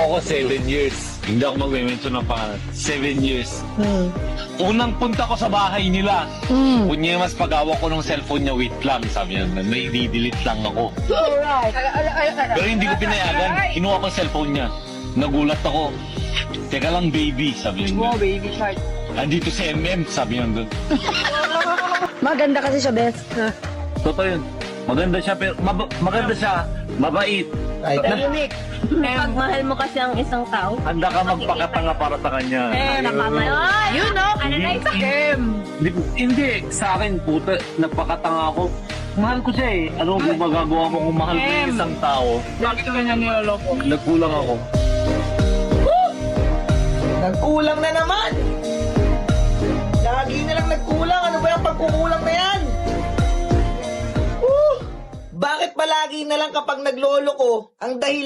ako 7 years. Hindi ako mag-mention ng pangalan. 7 years. Unang punta ko sa bahay nila. Kunya mas pag-awak ko ng cellphone niya, wait lang. Sabi niya, may i-delete lang ako. Alright. Pero hindi ko pinayagan. Kinuha ko yung cellphone niya. Nagulat ako. Teka lang, baby. Sabi niya. Wow, baby shark. Andito si MM. Sabi niya doon. Maganda kasi siya, Beth. Totoo yun. Maganda siya, pero maganda siya. Mabait. Tahimik. Pag mahal mo kasi ang isang tao, Handa ka magpakatanga para sa kanya. napamahal. You know, Analyze scam. Hindi, sa akin, puta, nagpakatanga ako. Mahal ko siya eh. Ano ba magagawa mo kung mahal ko yung isang tao? Bakit ka niya niloloko? Nagkulang ako. Nagkulang na naman! Lagi na lang nagkulang. Ano ba yung pagkukulang na yan? Bakit palagi na lang kapag naglolo ko, ang dahilan